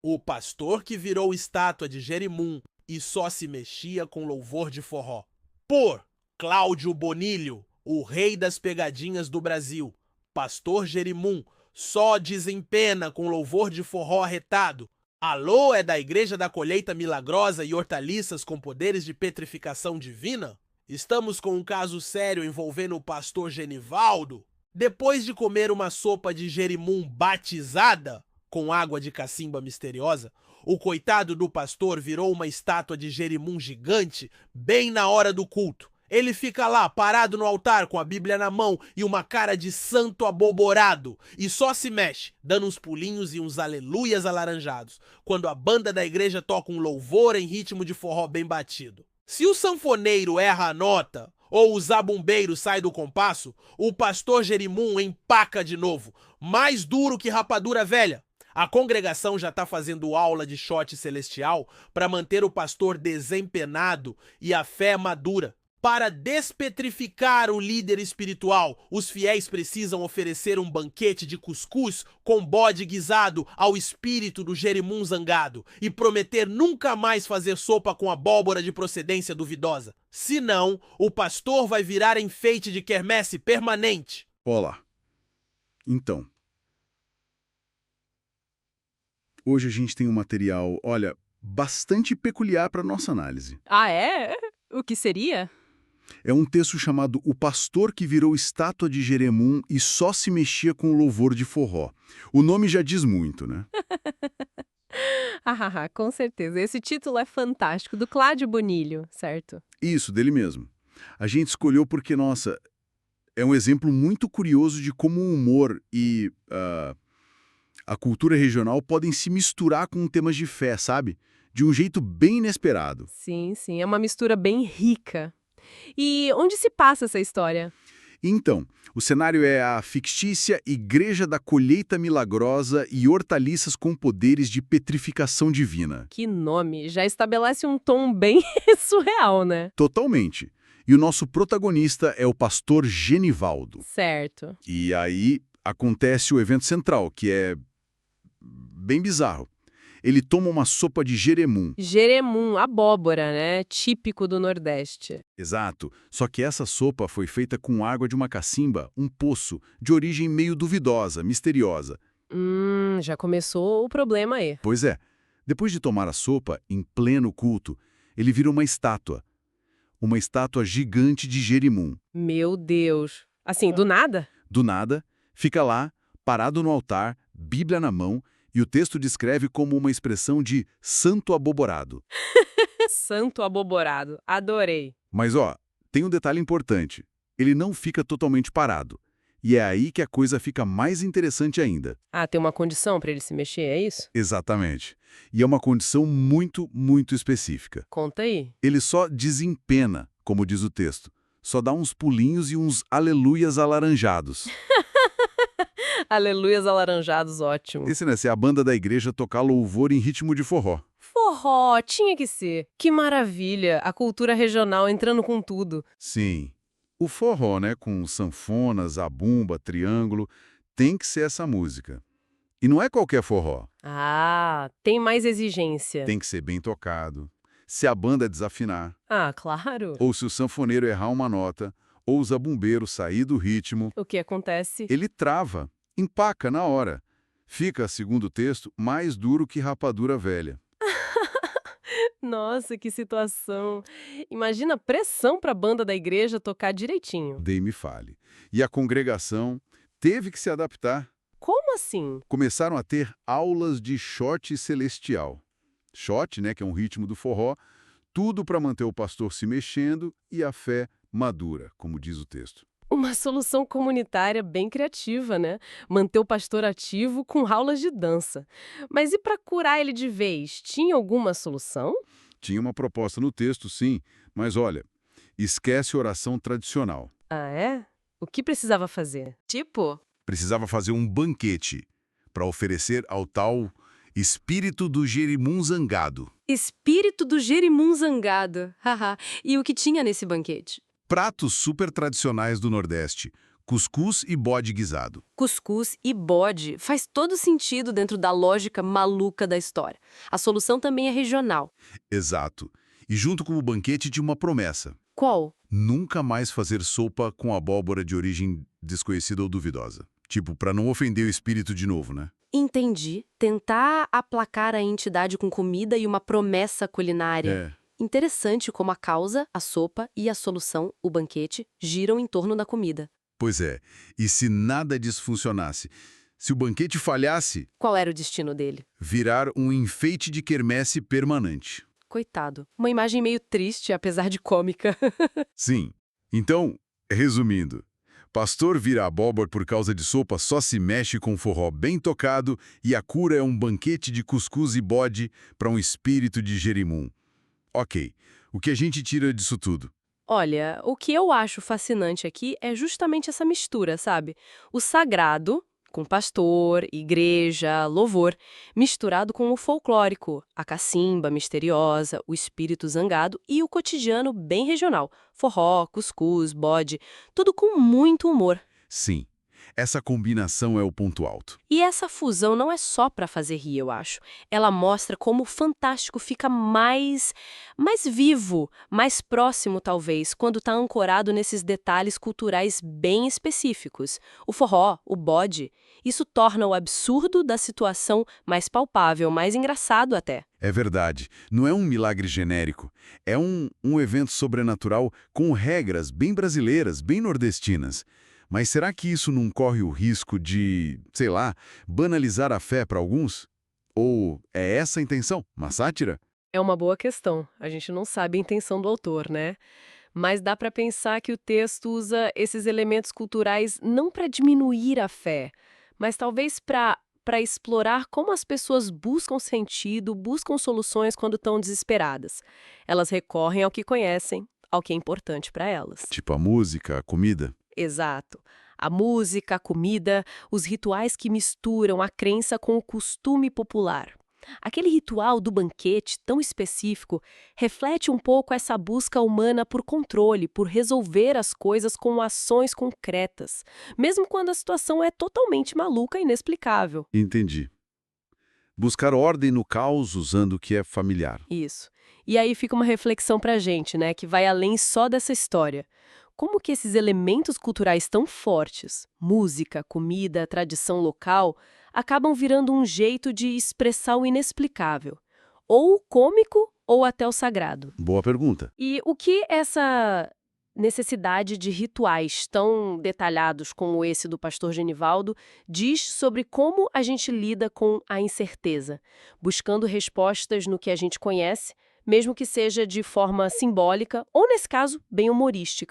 O pastor que virou estátua de Jerimum e só se mexia com louvor de forró. Por Cláudio Bonilho, o rei das pegadinhas do Brasil. Pastor Jerimum só desempena com louvor de forró arretado. Alô, é da Igreja da Colheita Milagrosa e hortaliças com poderes de petrificação divina? Estamos com um caso sério envolvendo o pastor Genivaldo? Depois de comer uma sopa de Jerimum batizada, com água de cacimba misteriosa, o coitado do pastor virou uma estátua de Jerimum gigante bem na hora do culto. Ele fica lá, parado no altar, com a Bíblia na mão e uma cara de santo aboborado, e só se mexe, dando uns pulinhos e uns aleluias alaranjados, quando a banda da igreja toca um louvor em ritmo de forró bem batido. Se o sanfoneiro erra a nota, ou o zabumbeiro sai do compasso, o pastor Jerimum empaca de novo, mais duro que rapadura velha. A congregação já está fazendo aula de shot celestial para manter o pastor desempenado e a fé madura. Para despetrificar o líder espiritual, os fiéis precisam oferecer um banquete de cuscuz com bode guisado ao espírito do Jerimum zangado e prometer nunca mais fazer sopa com abóbora de procedência duvidosa. Senão, o pastor vai virar enfeite de quermesse permanente. Olá. Então, hoje a gente tem um material, olha, bastante peculiar para nossa análise. Ah, é? O que seria? É um texto chamado O Pastor que Virou Estátua de Jerimum e Só se Mexia com Louvor de Forró. O nome já diz muito, né? Com certeza. Esse título é fantástico, do Cláudio Bonilho, certo? Isso, dele mesmo. A gente escolheu porque, nossa, é um exemplo muito curioso de como o humor e a cultura regional podem se misturar com temas de fé, sabe? De um jeito bem inesperado. Sim, sim. É uma mistura bem rica. E onde se passa essa história? Então, o cenário é a fictícia Igreja da Colheita Milagrosa e hortaliças com poderes de petrificação divina. Que nome! Já estabelece um tom bem surreal, né? Totalmente. E o nosso protagonista é o pastor Genivaldo. Certo. E aí acontece o evento central, que é bem bizarro. Ele toma uma sopa de Jerimum. Jerimum, abóbora, né? Típico do Nordeste. Exato. Só que essa sopa foi feita com água de uma cacimba, um poço, de origem meio duvidosa, misteriosa. Já começou o problema aí. Pois é. Depois de tomar a sopa, em pleno culto, ele vira uma estátua. Uma estátua gigante de Jerimum. Meu Deus. Assim, do nada? Do nada, fica lá, parado no altar, Bíblia na mão, e o texto descreve como uma expressão de santo aboborado. Santo aboborado. Adorei. Mas, tem um detalhe importante. Ele não fica totalmente parado. E é aí que a coisa fica mais interessante ainda. Ah, tem uma condição para ele se mexer, é isso? Exatamente. E é uma condição muito, muito específica. Conta aí. Ele só desempena, como diz o texto. Só dá uns pulinhos e uns aleluias alaranjados. Aleluias alaranjados, ótimo. Esse, né, se a banda da igreja tocar louvor em ritmo de forró. Forró, tinha que ser. Que maravilha, a cultura regional entrando com tudo. Sim. O forró, né, com sanfona, zabumba, triângulo, tem que ser essa música. E não é qualquer forró. Ah, tem mais exigência. Tem que ser bem tocado. Se a banda desafinar, Ah, claro. ou se o sanfoneiro errar uma nota, ou o zabumbeiro sair do ritmo, O que acontece? ele trava, empaca na hora. Fica, segundo o texto, mais duro que rapadura velha. Nossa, que situação. Imagina a pressão para a banda da igreja tocar direitinho. Dei-me fale. E a congregação teve que se adaptar. Como assim? Começaram a ter aulas de shot celestial. Shot, né, que é um ritmo do forró, tudo para manter o pastor se mexendo e a fé madura, como diz o texto. Uma solução comunitária bem criativa, né? Manter o pastor ativo com aulas de dança. Mas e para curar ele de vez? Tinha alguma solução? Tinha uma proposta no texto, sim, mas olha, esquece a oração tradicional. Ah, é? O que precisava fazer? Tipo? Precisava fazer um banquete para oferecer ao tal espírito do Jerimum zangado. Espírito do Jerimum zangado. Haha. E o que tinha nesse banquete? Pratos super tradicionais do Nordeste, cuscuz e bode guisado. Cuscuz e bode faz todo sentido dentro da lógica maluca da história. A solução também é regional. Exato. E junto com o banquete tinha uma promessa. Qual? Nunca mais fazer sopa com abóbora de origem desconhecida ou duvidosa. Tipo, para não ofender o espírito de novo, né? Entendi. Tentar aplacar a entidade com comida e uma promessa culinária. Interessante como a causa, a sopa e a solução, o banquete, giram em torno da comida. Pois é. E se nada disso funcionasse? Se o banquete falhasse, Qual era o destino dele? virar um enfeite de quermesse permanente. Coitado. Uma imagem meio triste, apesar de cômica. Sim. Então, resumindo, pastor vira abóbora por causa de sopa só se mexe com forró bem tocado e a cura é um banquete de cuscuz e bode para um espírito de Jerimum. Ok, o que a gente tira disso tudo? Olha, o que eu acho fascinante aqui é justamente essa mistura, sabe? O sagrado, com pastor, igreja, louvor, misturado com o folclórico, a cacimba misteriosa, o espírito zangado e o cotidiano bem regional. Forró, cuscuz, bode, tudo com muito humor. Sim, essa combinação é o ponto alto. E essa fusão não é só para fazer rir, eu acho. Ela mostra como o fantástico fica mais vivo, mais próximo, talvez, quando está ancorado nesses detalhes culturais bem específicos. O forró, o bode, isso torna o absurdo da situação mais palpável, mais engraçado até. É verdade, não é um milagre genérico. É um evento sobrenatural com regras bem brasileiras, bem nordestinas. Mas será que isso não corre o risco de, sei lá, banalizar a fé para alguns? Ou é essa a intenção? Uma sátira? É uma boa questão. A gente não sabe a intenção do autor, né? Mas dá para pensar que o texto usa esses elementos culturais não para diminuir a fé, mas talvez para explorar como as pessoas buscam sentido, buscam soluções quando estão desesperadas. Elas recorrem ao que conhecem, ao que é importante para elas. Tipo a música, a comida? Exato. A música, a comida, os rituais que misturam a crença com o costume popular. Aquele ritual do banquete tão específico reflete um pouco essa busca humana por controle, por resolver as coisas com ações concretas, mesmo quando a situação é totalmente maluca e inexplicável. Entendi. Buscar ordem no caos usando o que é familiar. Isso. E aí fica uma reflexão pra gente, né, que vai além só dessa história. Como que esses elementos culturais tão fortes, música, comida, tradição local, acabam virando um jeito de expressar o inexplicável, ou o cômico ou até o sagrado. Boa pergunta. E o que essa necessidade de rituais tão detalhados como esse do pastor Genivaldo diz sobre como a gente lida com a incerteza, buscando respostas no que a gente conhece, mesmo que seja de forma simbólica ou, nesse caso, bem humorística?